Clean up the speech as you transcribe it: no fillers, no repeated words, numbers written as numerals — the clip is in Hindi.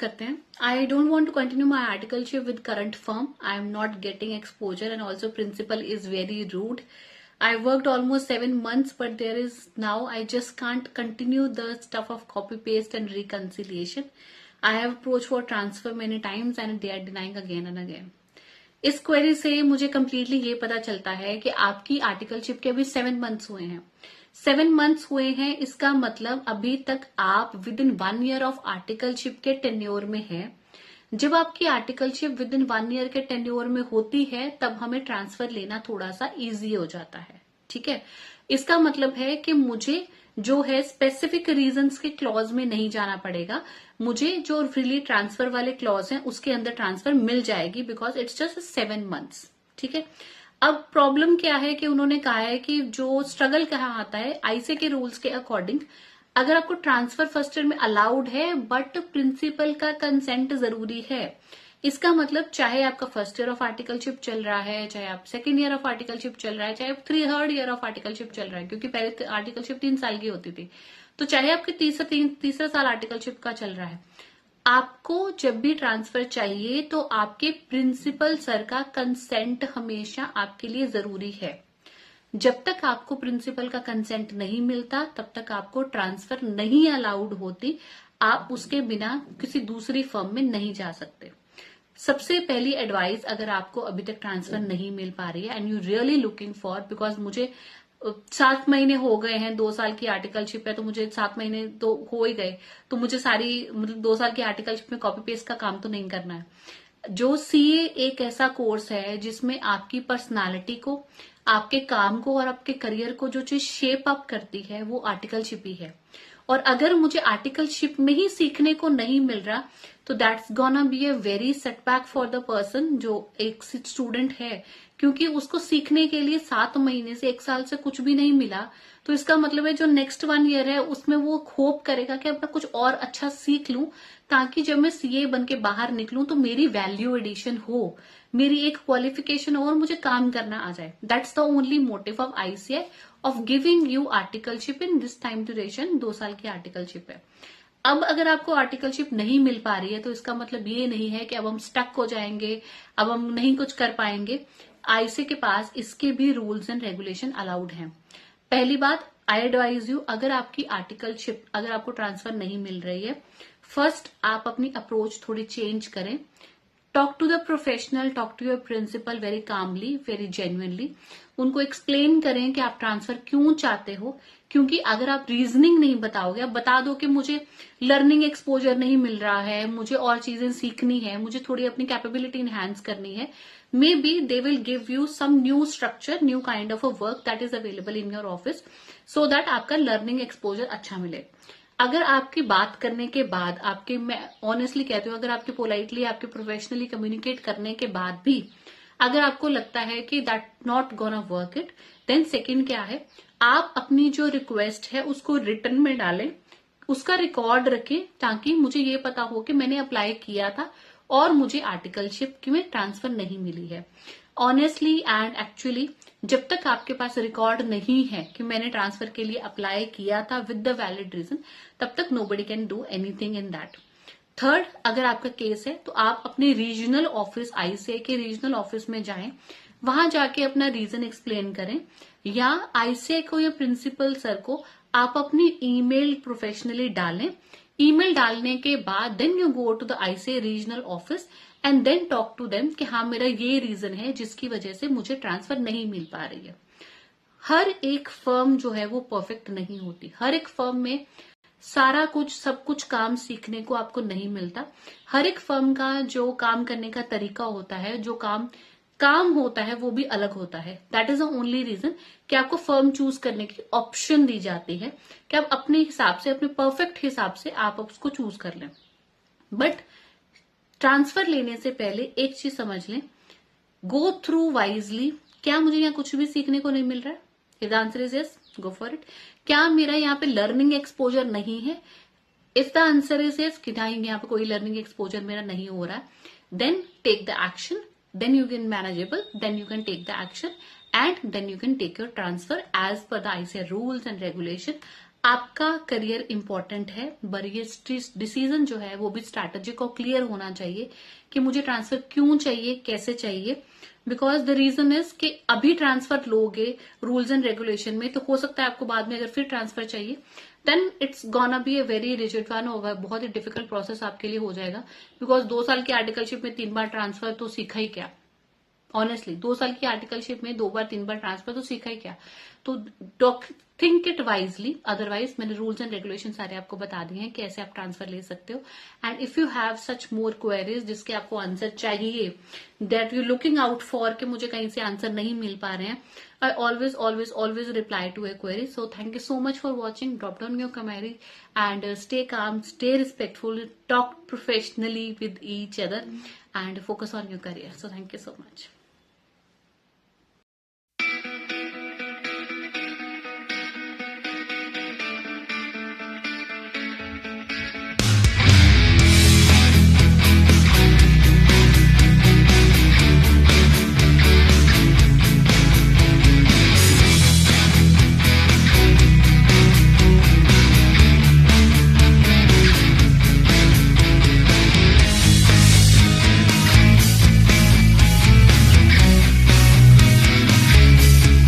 करते हैं. I don't want to continue my articleship with current firm. I am not getting exposure and also principal is very rude. I worked almost 7 months, but there is now I just can't continue the stuff of copy paste and reconciliation. I have approached for transfer many times and they are denying again and again. इस क्वेरी से मुझे कंप्लीटली ये पता चलता है कि आपकी आर्टिकलशिप के अभी 7 मंथ्स हुए हैं. 7 मंथ्स हुए हैं, इसका मतलब अभी तक आप with in 1 year of articleship के टेन्योर में है. जब आपकी आर्टिकलशिप विद इन 1 year के टेन्योर में होती है तब हमें ट्रांसफर लेना थोड़ा सा इजी हो जाता है. ठीक है, इसका मतलब है कि मुझे जो है स्पेसिफिक रीजंस के क्लॉज में नहीं जाना पड़ेगा. मुझे जो फ्रीली ट्रांसफर वाले क्लॉज हैं उसके अंदर ट्रांसफर मिल जाएगी बिकॉज इट्स जस्ट 7 मंथ्स. ठीक है, अब प्रॉब्लम क्या है कि उन्होंने कहा है कि जो स्ट्रगल कहाँ आता है, आईसीए के रूल्स के अकॉर्डिंग अगर आपको ट्रांसफर फर्स्ट ईयर में अलाउड है बट प्रिंसिपल का कंसेंट जरूरी है. इसका मतलब चाहे आपका फर्स्ट ईयर ऑफ आर्टिकलशिप चल रहा है, चाहे आप सेकंड ईयर ऑफ आर्टिकलशिप चल रहा है, चाहे आप थर्ड ईयर ऑफ आर्टिकलशिप चल रहा है, क्योंकि पहले आर्टिकलशिप 3 साल की होती थी, तो चाहे आपके तीसरा साल आर्टिकलशिप का चल रहा है, आपको जब भी ट्रांसफर चाहिए तो आपके प्रिंसिपल सर का कंसेंट हमेशा आपके लिए जरूरी है. जब तक आपको प्रिंसिपल का कंसेंट नहीं मिलता तब तक आपको ट्रांसफर नहीं अलाउड होती. आप उसके बिना किसी दूसरी फर्म में नहीं जा सकते. सबसे पहली एडवाइस, अगर आपको अभी तक ट्रांसफर नहीं मिल पा रही है and you really looking for, because मुझे 7 महीने हो गए हैं, 2 साल की आर्टिकलशिप है तो मुझे 7 महीने तो हो ही गए, तो मुझे सारी मतलब 2 साल की आर्टिकलशिप में कॉपी पेस्ट का काम तो नहीं करना है. जो सीए एक ऐसा कोर्स है जिसमें आपकी पर्सनालिटी को, आपके काम को और आपके करियर को जो चीज शेप अप करती है वो आर्टिकलशिप ही है. और अगर मुझे आर्टिकलशिप में ही सीखने को नहीं मिल रहा तो that's gonna be a very setback for the person जो एक स्टूडेंट है, क्योंकि उसको सीखने के लिए 7 महीने से 1 साल से कुछ भी नहीं मिला. तो इसका मतलब है जो नेक्स्ट 1 year है उसमें वो होप करेगा कि अपना कुछ और अच्छा सीख लूं ताकि जब मैं सीए बन के बाहर निकलूं तो मेरी वैल्यू एडिशन हो, मेरी एक क्वालिफिकेशन हो और मुझे काम करना आ जाए. That's the only motive of ICA of giving you articleship in this time duration. 2 साल की आर्टिकलशिप है. अब अगर आपको आर्टिकलशिप नहीं मिल पा रही है तो इसका मतलब ये नहीं है कि अब हम स्टक हो जाएंगे, अब हम नहीं कुछ कर पाएंगे. आईसीए के पास इसके भी रूल्स एंड रेगुलेशन अलाउड हैं. पहली बात, आई एडवाइज यू, अगर आपकी आर्टिकलशिप, अगर आपको ट्रांसफर नहीं मिल रही है, फर्स्ट आप अपनी अप्रोच थोड़ी चेंज करें. Talk to the professional, talk to your principal very calmly, very genuinely. उनको एक्सप्लेन करें कि आप ट्रांसफर क्यों चाहते हो, क्योंकि अगर आप रीजनिंग नहीं बताओगे, आप बता दो कि मुझे लर्निंग एक्सपोजर नहीं मिल रहा है, मुझे और चीजें सीखनी है, मुझे थोड़ी अपनी कैपेबिलिटी इनहैंस करनी है, maybe they will give you some new structure, new kind of a work that is available in your office so that आपका लर्निंग एक्सपोजर अच्छा मिले. अगर आपकी बात करने के बाद, आपके, मैं ऑनेस्टली कहती हूँ, अगर आपके पोलाइटली, आपके प्रोफेशनली कम्युनिकेट करने के बाद भी अगर आपको लगता है कि that not gonna work it, then second क्या है, आप अपनी जो रिक्वेस्ट है उसको रिटर्न में डालें, उसका रिकॉर्ड रखें ताकि मुझे ये पता हो कि मैंने अप्लाई किया था और मुझे आर्टिकलशिप में ट्रांसफर नहीं मिली है. ऑनेस्टली एंड एक्चुअली जब तक आपके पास रिकॉर्ड नहीं है कि मैंने ट्रांसफर के लिए अप्लाई किया था विद द वैलिड रीजन, तब तक nobody can do anything in that. Third, अगर आपका केस है तो आप अपने रीजनल ऑफिस, आईसीए के रीजनल ऑफिस में जाएं, वहां जाके अपना रीजन एक्सप्लेन करें, या आईसीए को या प्रिंसिपल सर को आप अपनी ईमेल प्रोफेशनली डालें. ईमेल डालने के बाद then you go to the ICA regional office and then talk to them कि हाँ मेरा ये रीजन है जिसकी वजह से मुझे ट्रांसफर नहीं मिल पा रही है. हर एक फर्म जो है वो परफेक्ट नहीं होती. हर एक फर्म में सारा कुछ, सब कुछ काम सीखने को आपको नहीं मिलता. हर एक फर्म का जो काम करने का तरीका होता है, जो काम होता है वो भी अलग होता है. That is the only reason कि आपको फर्म चूज करने की ऑप्शन दी जाती है कि आप अपने हिसाब से, अपने परफेक्ट हिसाब से आप उसको चूज कर लें. बट ट्रांसफर लेने से पहले एक चीज समझ लें, गो थ्रू वाइजली. क्या मुझे यहाँ कुछ भी सीखने को नहीं मिल रहा है? If the answer is yes, go for it. क्या मेरा यहाँ पे लर्निंग एक्सपोजर नहीं है? If the answer is yes, कि यहाँ पे कोई लर्निंग एक्सपोजर मेरा नहीं हो रहा है, then take the action. then you can manageable, then you can take the action and then you can take your transfer as per the ICAR rules and regulation. आपका करियर इंपॉर्टेंट है, पर ये डिसीजन जो है वो भी स्ट्रैटेजिक और क्लियर होना चाहिए कि मुझे ट्रांसफर क्यों चाहिए, कैसे चाहिए। बिकॉज द रीजन इज कि अभी ट्रांसफर लोगे रूल्स एंड रेगुलेशन में, तो हो सकता है आपको बाद में अगर फिर ट्रांसफर चाहिए, then it's gonna be a very rigid one, होगा बहुत ही डिफिकल्ट प्रोसेस आपके लिए हो जाएगा। बिकॉज 2 साल की आर्टिकलशिप में 3 बार ट्रांसफर, तो सीखा ही क्या? ऑनेस्टली 2 साल की आर्टिकलशिप में 2 बार 3 बार ट्रांसफर, तो सीखा ही क्या? तो थिंक इट वाइजली। अदरवाइज मैंने रूल्स एंड रेगुलेशन सारे आपको बता दिए हैं कि ऐसे आप ट्रांसफर ले सकते हो। And if you have such more queries जिसके आपको आंसर चाहिए, that you looking out for कि मुझे कहीं से आंसर नहीं मिल पा रहे हैं, I always always always reply to a query. So thank you so much for watching. Drop down your query and stay calm, stay respectful, talk professionally with each other and focus on your career. So thank you so much.